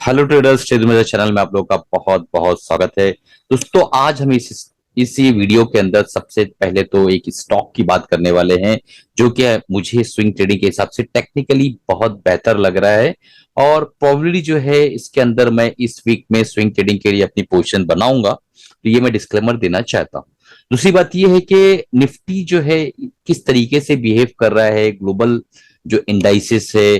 Hello traders, trade major channel में आप लोगों का बहुत बहुत स्वागत है। दोस्तों, आज हम इसी वीडियो के अंदर सबसे पहले तो एक स्टॉक की बात करने वाले हैं, जो कि मुझे स्विंग ट्रेडिंग के हिसाब से टेक्निकली बहुत बेहतर लग रहा है। और प्रोबेबली जो है इसके अंदर मैं इस वीक में स्विंग ट्रेडिंग के लिए अपनी पोजीशन बनाऊंगा, तो ये मैं डिस्क्लेमर देना चाहता हूँ। दूसरी बात ये है कि निफ्टी जो है किस तरीके से बिहेव कर रहा है, ग्लोबल जो इंडाइसिस है,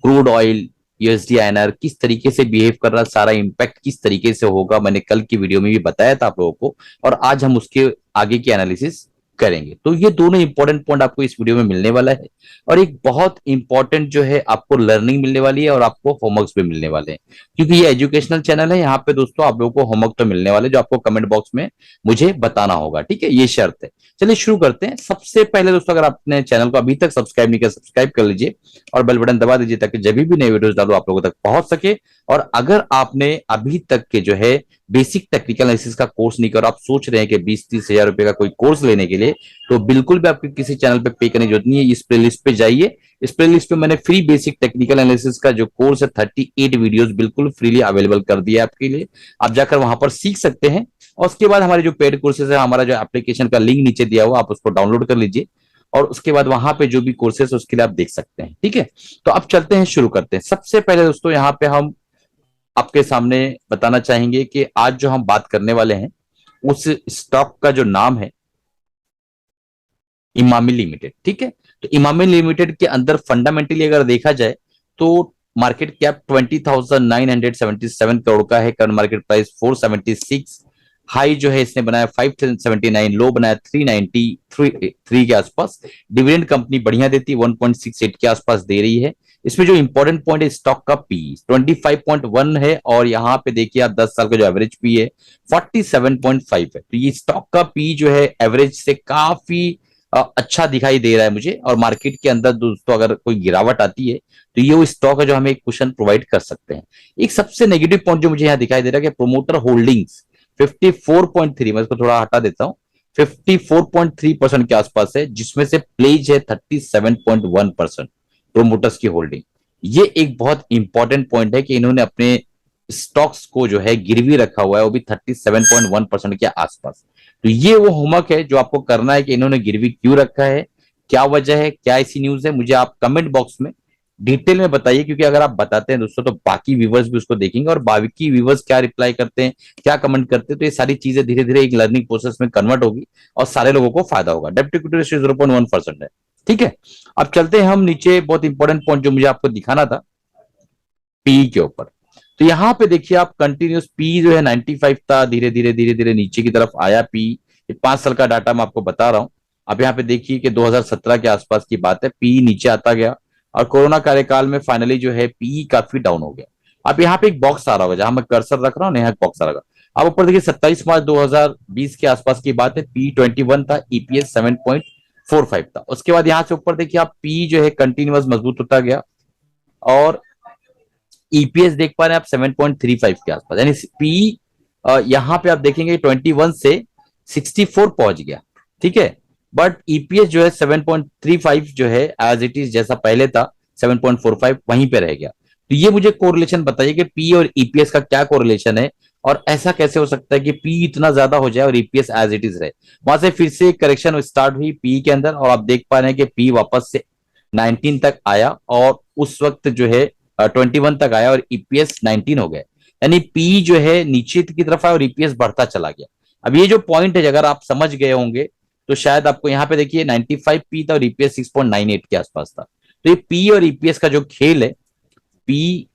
क्रूड ऑयल, यूएसडी आईएनआर किस तरीके से बिहेव कर रहा है, सारा इंपैक्ट किस तरीके से होगा, मैंने कल की वीडियो में भी बताया था आप लोगों को। और आज हम उसके आगे की एनालिसिस करेंगे। तो ये दोनों इंपॉर्टेंट पॉइंट आपको इस वीडियो में मिलने वाला है। और एक बहुत इंपॉर्टेंट जो है आपको लर्निंग मिलने वाली है और आपको होमवर्क्स भी मिलने वाले हैं, क्योंकि ये एजुकेशनल चैनल है। यहाँ पे दोस्तों आप लोगों को होमवर्क तो मिलने वाले, जो आपको कमेंट बॉक्स में मुझे बताना होगा। ठीक है, ये शर्त है। चलिए शुरू करते हैं। सबसे पहले दोस्तों, अगर आपने चैनल को अभी तक सब्सक्राइब नहीं किया, सब्सक्राइब कर लीजिए और बेल बटन दबा दीजिए, ताकि जब भी नए वीडियोस डालो आप लोगों तक पहुंच सके। और अगर आपने अभी तक के जो है बेसिक टेक्निकल एनालिसिस का कोर्स नहीं कर, आप सोच रहे हैं कि 20-30 हजार रुपए का कोई कोर्स लेने के लिए, तो बिल्कुल भी आपके किसी चैनल पे पे करने की जरूरत नहीं है। इस प्लेलिस्ट पे जाइए। इस प्लेलिस्ट पे मैंने फ्री बेसिक टेक्निकल एनालिसिस का जो कोर्स है 38 वीडियोस बिल्कुल फ्रीली अवेलेबल कर दिया है आपके लिए। आप जाकर वहां पर सीख सकते हैं। और उसके बाद हमारे जो पेड कोर्सेज है, हमारा जो एप्लीकेशन का लिंक नीचे दिया हुआ, आप उसको डाउनलोड कर लीजिए। और उसके बाद वहां पे जो भी कोर्सेस उसके लिए आप देख सकते हैं। ठीक है, तो अब चलते हैं, शुरू करते हैं। सबसे पहले दोस्तों, यहाँ पे हम आपके सामने बताना चाहेंगे कि आज जो हम बात करने वाले हैं, उस स्टॉक का जो नाम है इमामी लिमिटेड। ठीक है, तो इमामी लिमिटेड के अंदर फंडामेंटली अगर देखा जाए तो मार्केट कैप 20,977 करोड़ का है। Current market price 476। हाई जो है इसने बनाया 579, लो बनाया 393 के आसपास। डिविडेंड कंपनी बढ़िया देती 1.68 के आसपास दे रही है। इसमें जो इंपॉर्टेंट पॉइंट है, स्टॉक का पी 25.1 है। और यहाँ पे देखिए आप 10 साल का जो एवरेज पी है 47.5 है। तो ये स्टॉक का पी जो है एवरेज से काफी अच्छा दिखाई दे रहा है मुझे। और मार्केट के अंदर दोस्तों अगर कोई गिरावट आती है, तो ये वो स्टॉक है जो हमें एक कुशन प्रोवाइड कर सकते हैं। एक सबसे नेगेटिव पॉइंट जो मुझे यहाँ दिखाई दे रहा है कि प्रोमोटर होल्डिंग्स 54.3, मैं इसको थोड़ा हटा देता हूं, 54.3% के आसपास है, जिसमें से प्लेज है 37.1% प्रोमोटर्स की होल्डिंग। ये एक बहुत इंपॉर्टेंट पॉइंट है कि इन्होंने अपने स्टॉक्स को जो है गिरवी रखा हुआ है, वो भी 37.1% के आसपास। तो ये वो होमवर्क है जो आपको करना है कि इन्होंने गिरवी क्यों रखा है, क्या वजह है, क्या ऐसी न्यूज है, मुझे आप कमेंट बॉक्स में डिटेल में बताइए। क्योंकि अगर आप बताते हैं दोस्तों, तो बाकी व्यूवर्स भी उसको देखेंगे और बाकी व्यूवर्स क्या रिप्लाई करते हैं, क्या कमेंट करते हैं, तो ये सारी चीजें धीरे धीरे एक लर्निंग प्रोसेस में कन्वर्ट होगी और सारे लोगों को फायदा होगा। डेब्ट इक्विटी रेशियो 0.1% है। ठीक है, अब चलते हैं हम नीचे। बहुत इंपॉर्टेंट पॉइंट जो मुझे आपको दिखाना था पी के ऊपर, तो यहां पे देखिए आप कंटिन्यूस पी जो है 95 था, धीरे धीरे धीरे धीरे नीचे की तरफ आया पी। ये 5 साल का डाटा मैं आपको बता रहा हूं। अब यहाँ पे देखिए कि 2017 के आसपास की बात है, पी नीचे आता गया और कोरोना कार्यकाल में फाइनली जो है पी काफी डाउन हो गया। अब यहाँ पे एक बॉक्स आ रहा होगा, जहां मैं कर्सर रख रहा हूँ यहाँ एक बॉक्स आ रहा होगा। अब ऊपर देखिए 27 मार्च 2020 के आसपास की बात है, पी 21 था, ईपीएस 7.45 था। उसके बाद यहाँ से ऊपर देखिए आप पी जो है कंटिन्यूअस मजबूत होता गया और ईपीएस देख पा रहे हैं आप 7.35 के आसपास, यानी पी यहां पे आप देखेंगे 21 से 64 पहुंच गया। ठीक है, बट ईपीएस जो है 7.35 जो है एज इट इज जैसा पहले था 7.45 वहीं पे रह गया। तो ये मुझे कोरिलेशन बताइए कि पी और ईपीएस का क्या कोरिलेशन है, और ऐसा कैसे हो सकता है कि पी इतना ज्यादा हो जाए और ईपीएस एज इट इज रहे। वहां से फिर से करेक्शन स्टार्ट हुई पी के अंदर और आप देख पा रहे हैं कि पी वापस से 19 तक आया और उस वक्त जो है 21 तक आया और ईपीएस 19 हो गया। यानी पी जो है नीचे की तरफ आया और ईपीएस बढ़ता चला गया। अब ये जो पॉइंट है, अगर आप समझ गए होंगे, तो शायद आपको यहाँ पे देखिए 95 पी था और ईपीएस 6.98 के आसपास था। तो ये पी और ईपीएस का जो खेल है, पी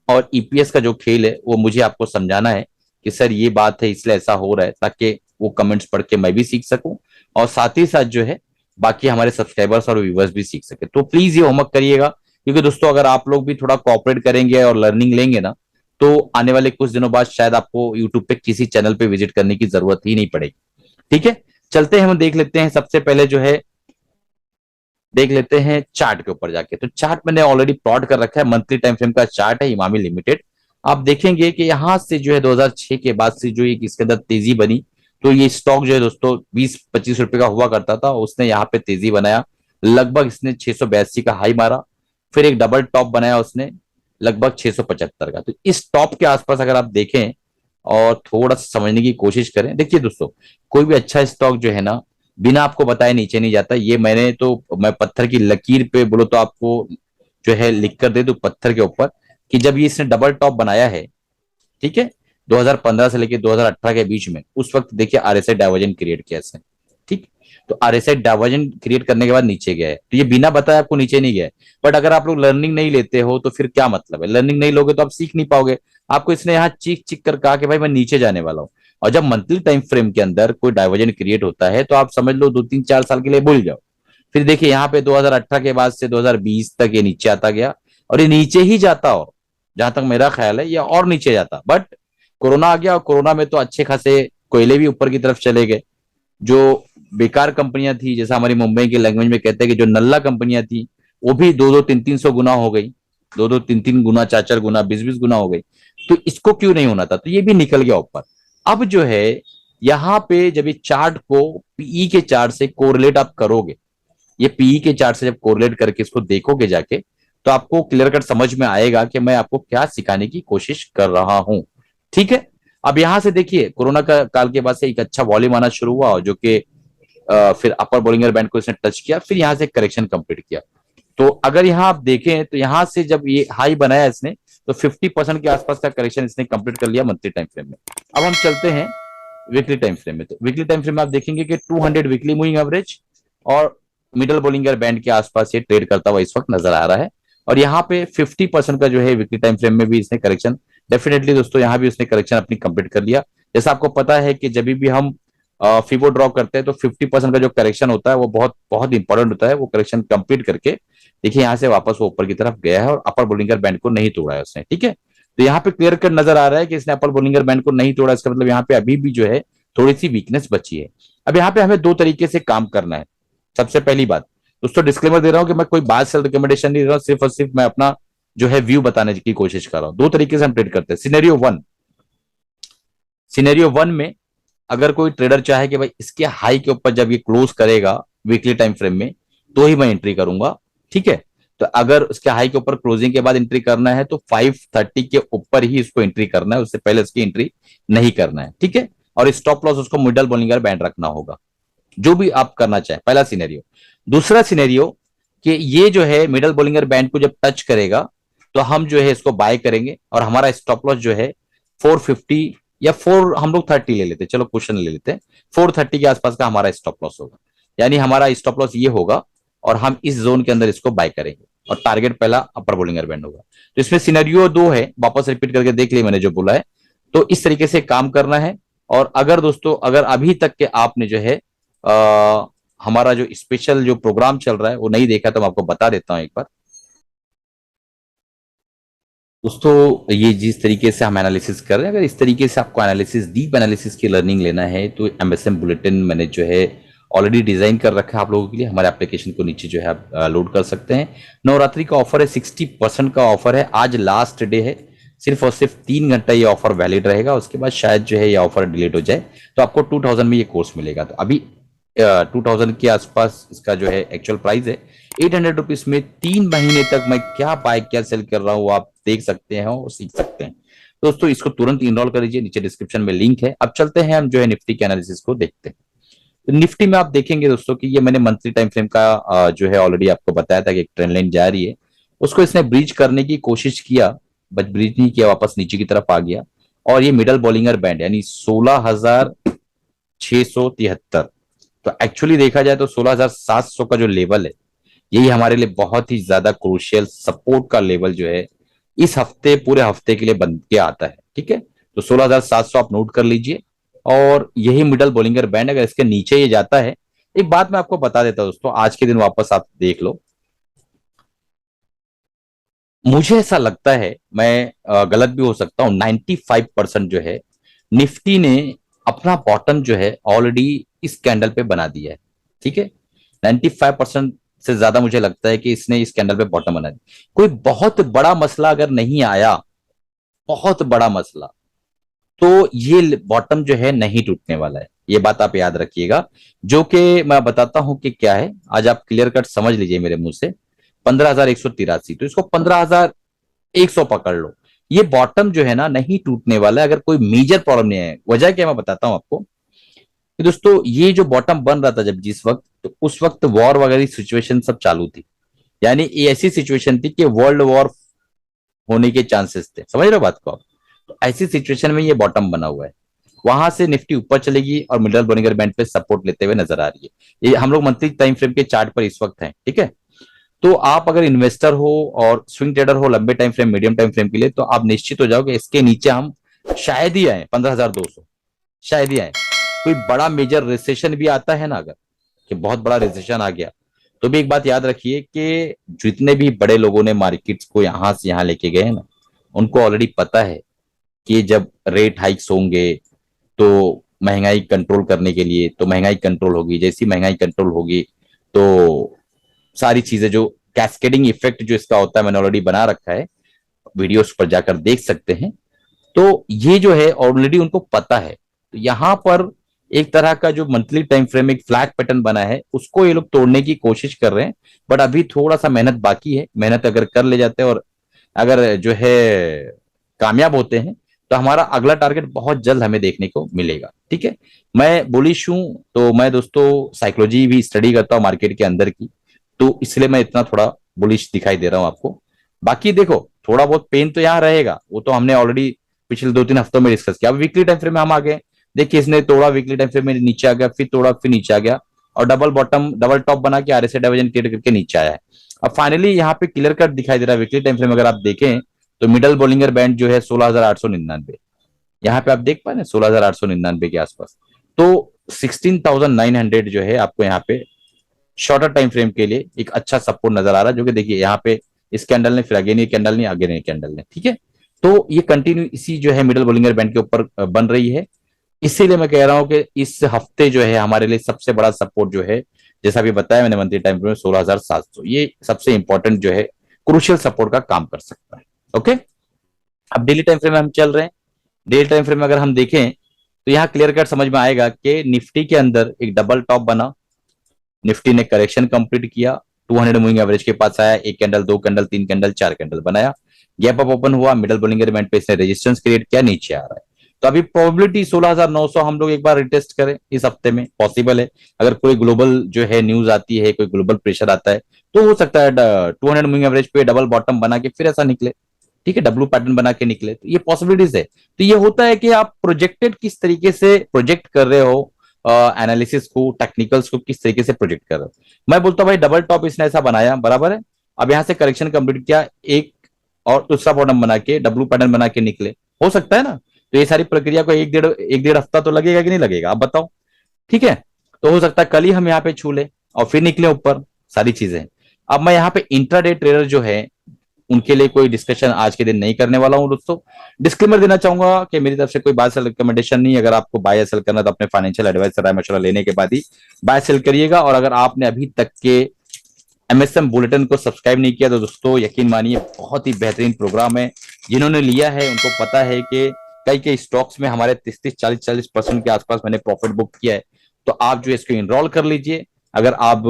और ईपीएस का जो खेल है, वो मुझे आपको समझाना है कि सर ये बात है इसलिए ऐसा हो रहा है, ताकि वो कमेंट्स पढ़ के मैं भी सीख सकूं और साथ ही साथ जो है बाकी हमारे सब्सक्राइबर्स और व्यूवर्स भी सीख सके। तो प्लीज ये होमवर्क करिएगा, क्योंकि दोस्तों अगर आप लोग भी थोड़ा कोऑपरेट करेंगे और लर्निंग लेंगे ना, तो आने वाले कुछ दिनों बाद शायद आपको यूट्यूब पे किसी चैनल पे विजिट करने की जरूरत ही नहीं पड़ेगी। ठीक है, चलते हैं, हम देख लेते हैं। सबसे पहले जो है देख लेते हैं चार्ट के ऊपर जाके। तो चार्ट मैंने ऑलरेडी प्लॉट कर रखा है, मंथली टाइम फ्रेम का चार्ट है इमामी लिमिटेड। आप देखेंगे कि यहां से जो है 2006 के बाद से जो एक इसके अंदर तेजी बनी, तो ये स्टॉक जो है दोस्तों 20-25 रुपए का हुआ करता था, उसने यहाँ पे तेजी बनाया। लगभग इसने 682 का हाई मारा, फिर एक डबल टॉप बनाया उसने, लगभग 675 का। तो इस टॉप के आसपास अगर आप देखें और थोड़ा सा समझने की कोशिश करें, देखिए दोस्तों, कोई भी अच्छा स्टॉक जो है ना, बिना आपको बताए नीचे नहीं जाता। ये मैं पत्थर की लकीर पे बोलो तो आपको जो है लिख कर दे दो पत्थर के ऊपर, कि जब ये इसने डबल टॉप बनाया है, ठीक है, 2015 से लेकर 2018 के बीच में, उस वक्त देखिए आरएसआई डाइवर्जन क्रिएट किया इसने, ठीक। तो आरएसआई डाइवर्जन क्रिएट करने के बाद नीचे गया है, तो ये बिना बताए आपको नीचे नहीं गया है। बट अगर आप लोग लर्निंग नहीं लेते हो तो फिर क्या मतलब है? लर्निंग नहीं लोगे तो आप सीख नहीं पाओगे। आपको इसने यहाँ चीख चीख कर कहा कि भाई मैं नीचे जाने वाला हूँ। और जब मंथली टाइम फ्रेम के अंदर कोई डाइवर्जन क्रिएट होता है तो आप समझ लो 2 3 4 साल के लिए भूल जाओ। फिर देखिए यहाँ पे 2018 के बाद से 2020 तक ये नीचे आता गया, और ये नीचे ही जाता, और जहां तक मेरा ख्याल है ये और नीचे जाता। बट कोरोना आ गया, और कोरोना में तो अच्छे खासे कोयले भी ऊपर की तरफ चले गए। जो बेकार कंपनियां थी, जैसा हमारी मुंबई की लैंग्वेज में कहते हैं कि जो नल्ला कंपनियां थी, वो भी 2 2 3 3 सौ गुना हो गई। 2 2 3 3 गुना, 4 4 गुना, 20 20 गुना हो गई। तो इसको क्यों नहीं होना था? तो ये भी निकल गया ऊपर। अब जो है यहाँ पे जब ये चार्ट को पीई के चार्ट से कोरिलेट आप करोगे, ये पीई के चार्ट से जब कोरिलेट करके इसको देखोगे जाके, तो आपको क्लियर कट समझ में आएगा कि मैं आपको क्या सिखाने की कोशिश कर रहा हूं। ठीक है। अब यहां से देखिए कोरोना का काल के बाद से एक अच्छा वॉल्यूम आना शुरू हुआ, जो कि फिर अपर बोलिंगर बैंड को इसने टच किया, फिर यहां से करेक्शन कंप्लीट किया। तो अगर यहां आप देखें तो यहां से जब ये हाई बनाया इसने, तो 50% के आसपास का करेक्शन इसने कंप्लीट कर लिया मंथली टाइम फ्रेम में। अब हम चलते हैं वीकली टाइम फ्रेम में। तो वीकली टाइम फ्रेम में आप देखेंगे कि 200 वीकली मूविंग एवरेज और मिडल बोलिंगर बैंड के आसपास ये ट्रेड करता हुआ इस वक्त नजर आ रहा है। और यहाँ पे 50% का जो है वीकली टाइम फ्रेम में भी इसने करेक्शन, डेफिनेटली दोस्तों यहाँ भी उसने करेक्शन अपनी कंप्लीट कर लिया। जैसा आपको पता है कि जब भी हम फिबो ड्रॉ करते हैं तो 50% का जो करेक्शन होता है वो बहुत बहुत इंपॉर्टेंट होता है। वो करेक्शन कंप्लीट करके देखिए यहाँ से वापस वो ऊपर की तरफ गया है और अपर बोलिंगर बैंड को नहीं तोड़ा है उसने। ठीक है। तो यहाँ पे क्लियर कट नजर आ रहा है कि इसने अपर बोलिंगर बैंड को नहीं तोड़ा। इसका मतलब यहाँ पे अभी भी जो है थोड़ी सी वीकनेस बची है। अब यहाँ पे हमें दो तरीके से काम करना है। सबसे पहली बात दोस्तों, डिस्क्लेमर दे रहा हूं कि मैं कोई बात सेल रिकमेंडेशन नहीं दे रहा हूं, सिर्फ और सिर्फ मैं अपना जो है व्यू बताने की कोशिश कर रहा हूं। दो तरीके से हम ट्रेड करते हैं। सिनेरियो वन में अगर कोई ट्रेडर चाहे कि भाई इसके हाई के ऊपर जब ये क्लोज करेगा वीकली टाइम फ्रेम में, तो ही मैं एंट्री करूंगा। ठीक है। तो अगर उसके हाई के ऊपर क्लोजिंग के बाद एंट्री करना है तो 530 के ऊपर ही इसको एंट्री करना है, उससे पहले इसकी एंट्री नहीं करना है। ठीक है। और स्टॉप लॉस उसको मिडल बोलिंगर बैंड रखना होगा, जो भी आप करना चाहे। पहला सिनेरियो। दूसरा सिनेरियो कि ये जो है मिडल बोलिंगर बैंड को जब टच करेगा तो हम जो है इसको बाय करेंगे, और हमारा स्टॉप लॉस जो है 450 या 4, हम लोग 30 ले लेते हैं, चलो क्वेश्चन ले लेते हैं, 430 के आसपास का हमारा स्टॉप लॉस होगा। यानी हमारा स्टॉप लॉस ये होगा और हम इस जोन के अंदर इसको बाय करेंगे, और टारगेट पहला अपर बोलिंगर बैंड होगा। तो इसमें सिनेरियो दो है, वापस रिपीट करके देख लिया मैंने जो बोला है। तो इस तरीके से काम करना है। और अगर दोस्तों अगर अभी तक के आपने जो है हमारा जो स्पेशल जो प्रोग्राम चल रहा है वो नहीं देखा, तो मैं आपको बता देता हूं एक बार। दोस्तों ये जिस तरीके से हम एनालिसिस कर रहे हैं, अगर इस तरीके से आपको एनालिसिस, डीप एनालिसिस की लर्निंग लेना है, तो एमएसएम बुलेटिन मैंने जो है ऑलरेडी डिजाइन कर रखा है आप लोगों के लिए। हमारे एप्लीकेशन को नीचे जो है आप लोड कर सकते हैं। नवरात्रि का ऑफर है, 60% का ऑफर है। आज लास्ट डे है, सिर्फ और सिर्फ 3 घंटा ये ऑफर वैलिड रहेगा। उसके बाद शायद जो है ये ऑफर डिलीट हो जाए, तो आपको 2000 में ये कोर्स मिलेगा। तो अभी 2000 के आसपास इसका जो है एक्चुअल प्राइस है। 800 रुपीज में 3 महीने तक मैं क्या बाय क्या सेल कर रहा हूँ आप देख सकते हैं और सीख सकते हैं। दोस्तों इसको तुरंत इनरोल कर लीजिए, नीचे डिस्क्रिप्शन में लिंक है। अब चलते हैं हम जो है निफ्टी के एनालिसिस को देखते हैं। तो निफ्टी में आप देखेंगे दोस्तों कि ये मैंने मंथली टाइम फ्रेम का जो है ऑलरेडी आपको बताया था कि एक ट्रेंड लाइन जा रही है। उसको इसने ब्रीच करने की कोशिश किया, बट ब्रीच नहीं किया, वापस नीचे की तरफ आ गया। और ये मिडल बॉलिंगर बैंड यानी 16,673, तो एक्चुअली देखा जाए तो 16,700 का जो लेवल है, यही हमारे लिए बहुत ही ज्यादा क्रूशियल सपोर्ट का लेवल जो है इस हफ्ते, पूरे हफ्ते के लिए बन के आता है। ठीक है। तो 16,700 आप नोट कर लीजिए, और यही मिडल बोलिंगर बैंड अगर इसके नीचे ये जाता है, एक बात मैं आपको बता देता हूं दोस्तों, आज के दिन वापस आप देख लो। मुझे ऐसा लगता है, मैं गलत भी हो सकता हूं, 95% जो है निफ्टी ने अपना बॉटम जो है ऑलरेडी इस कैंडल पे बना दिया है। ठीक है। 95% से ज्यादा मुझे लगता है कि इसने इस कैंडल पे बॉटम बना दिया। कोई बहुत बड़ा मसला अगर नहीं आया, बहुत बड़ा मसला, तो ये बॉटम जो है नहीं टूटने वाला है। ये बात आप याद रखिएगा। जो कि मैं बताता हूं कि क्या है, आज आप क्लियर कट समझ लीजिए मेरे मुंह से। 15,183, तो इसको 15,000 100 पकड़ लो। ये बॉटम जो है ना नहीं टूटने वाला है अगर कोई मेजर प्रॉब्लम नहीं है। वजह क्या मैं बताता हूं आपको कि दोस्तों ये जो बॉटम बन रहा था जब जिस वक्त, तो उस वक्त वॉर वगैरह सिचुएशन सब चालू थी। यानी ये ऐसी सिचुएशन थी कि वर्ल्ड वॉर होने के चांसेस थे। समझ रहे हो बात को आप? तो ऐसी सिचुएशन में ये बॉटम बना हुआ है। वहां से निफ्टी ऊपर चलेगी और मिडल बोलिंगर बैंड पे सपोर्ट लेते हुए नजर आ रही है। ये हम लोग मंथली टाइम फ्रेम के चार्ट पर इस वक्त हैं, ठीक है। तो आप अगर इन्वेस्टर हो और स्विंग ट्रेडर हो लंबे time frame medium time frame के लिए, तो आप निश्चित हो जाओगे इसके नीचे हम शायद ही आए 15,200, शायद ही आए। कोई बड़ा मेजर रिसेशन भी आता है ना अगर, कि बहुत बड़ा रिसेशन आ गया, तो भी एक बात याद रखिए कि जितने भी बड़े लोगों ने मार्केट्स को यहां से यहां लेके गए ना, उनको ऑलरेडी पता है कि जब रेट हाइक्स होंगे तो महंगाई कंट्रोल करने के लिए, तो महंगाई कंट्रोल होगी। जैसी महंगाई कंट्रोल होगी तो सारी चीजें जो कैस्केडिंग इफेक्ट जो इसका होता है मैंने ऑलरेडी बना रखा है, वीडियोस पर जाकर देख सकते हैं। तो ये जो है ऑलरेडी उनको पता है। तो यहां पर एक तरह का जो मंथली टाइम फ्रेम एक फ्लैग पैटर्न बना है उसको ये लोग तोड़ने की कोशिश कर रहे हैं। बट अभी थोड़ा सा मेहनत बाकी है। मेहनत अगर कर ले जाते हैं और अगर जो है कामयाब होते हैं तो हमारा अगला टारगेट बहुत जल्द हमें देखने को मिलेगा, ठीक है। मैं बुलिश हूं तो मैं दोस्तों साइकोलॉजी भी स्टडी करता हूं मार्केट के अंदर की, तो इसलिए मैं इतना थोड़ा बुलिश दिखाई दे रहा हूं आपको। बाकी देखो थोड़ा बहुत पेन तो यहाँ रहेगा, वो तो हमने ऑलरेडी पिछले 2-3 हफ्तों में डिस्कस किया। अब वीकली टाइम फ्रेम में हम आ गए, देखिए इसने तोड़ा, वीकली टाइम फ्रेम में नीचे आ गया, फिर तोड़ा, फिर नीचे आ गया और डबल बॉटम डबल टॉप बना के आरएसआई डाइवर्जन क्रिएट करके नीचे आया है। अब फाइनली यहाँ पे क्लियर कट दिखाई दे रहा है वीकली टाइम फ्रेम अगर आप देखें तो मिडल बोलिंगर बैंड जो है 16,899, यहाँ पे आप देख पाए ना 16,899 के आसपास। तो 16,900 जो है आपको यहाँ पे शॉर्टर टाइम फ्रेम के लिए एक अच्छा सपोर्ट नजर आ रहा है, जो कि देखिए यहाँ पे इस कैंडल ने, फिर अगेन ये कैंडल ने, अगेन ये कैंडल ने, ठीक है। तो ये कंटिन्यू इसी जो है मिडल बोलिंगर बैंड के ऊपर बन रही है। इसीलिए मैं कह रहा हूं कि इस हफ्ते जो है हमारे लिए सबसे बड़ा सपोर्ट जो है, जैसा भी बताया मैंने मंथली टाइम फ्रेम में 16,700, ये सबसे इंपॉर्टेंट जो है क्रूशियल सपोर्ट का काम कर सकता है। ओके, अब डेली टाइम फ्रेम में हम चल रहे हैं। डेली टाइम फ्रेम में अगर हम देखें तो यहाँ क्लियर कट समझ में आएगा कि निफ्टी के अंदर एक डबल टॉप बना, निफ्टी ने करेक्शन कंप्लीट किया, 200 मूविंग एवरेज के पास आया, एक कैंडल, दो कैंडल, तीन कैंडल, चार कैंडल बनाया, गैप अप ओपन हुआ, मिडल बोलिंगर बैंड पे इसने रेजिस्टेंस क्रिएट किया, नीचे आ रहा है। तो अभी प्रोबेबिलिटी 16,900 हम लोग एक बार रिटेस्ट करें इस हफ्ते में पॉसिबल है। अगर कोई ग्लोबल जो है न्यूज आती है, कोई ग्लोबल प्रेशर आता है, तो हो सकता है 200 मूविंग एवरेज पे डबल बॉटम बना के फिर ऐसा निकले, ठीक है, डब्ल्यू पैटर्न बना के निकले, तो ये पॉसिबिलिटीज है। तो ये होता है कि आप प्रोजेक्टेड किस तरीके से प्रोजेक्ट कर रहे हो, एनालिसिस को, टेक्निकल्स को किस तरीके से प्रोजेक्ट कर रहे हो। मैं बोलता हूँ भाई डबल टॉप इसने ऐसा बनाया, बराबर है। अब यहाँ से करेक्शन कंप्लीट किया, एक और दूसरा बॉटम बना के डब्ल्यू पैटर्न बना के निकले, हो सकता है ना। तो ये सारी प्रक्रिया को एक डेढ़ हफ्ता तो लगेगा कि नहीं लगेगा, आप बताओ, ठीक है। तो हो सकता है कल ही हम यहाँ पे छू ले और फिर निकले ऊपर, सारी चीजें। अब मैं यहाँ पे इंट्राडे ट्रेडर जो है उनके लिए कोई डिस्कशन आज के दिन नहीं करने वाला हूं दोस्तों। डिस्क्लेमर देना चाहूंगा कि मेरी तरफ से कोई बाय सेल रिकमेंडेशन नहीं। अगर आपको बाय सेल करना तो अपने फाइनेंशियल एडवाइजर राय मशवरा लेने के बाद ही बाय सेल करिएगा। और अगर आपने अभी तक के एमएसएम बुलेटिन को सब्सक्राइब नहीं किया तो दोस्तों यकीन मानिए बहुत ही बेहतरीन प्रोग्राम है। जिन्होंने लिया है उनको पता है कि कई कई स्टॉक्स में हमारे 30-40% के आसपास मैंने प्रॉफिट बुक किया है। तो आप जो इसको इनरोल कर लीजिए। अगर आप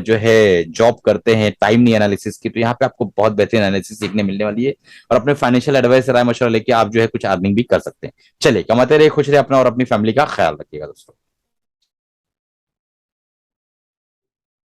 जो है जॉब करते हैं टाइम नहीं एनालिसिस की, तो यहाँ पे आपको बहुत बेहतरीन एनालिसिस सीखने मिलने वाली है और अपने फाइनेंशियल एडवाइस राय मशवरा लेके आप जो है कुछ अर्निंग भी कर सकते हैं। चलिए, कमाते रहे, खुश रहे, अपना और अपनी फैमिली का ख्याल रखिएगा दोस्तों।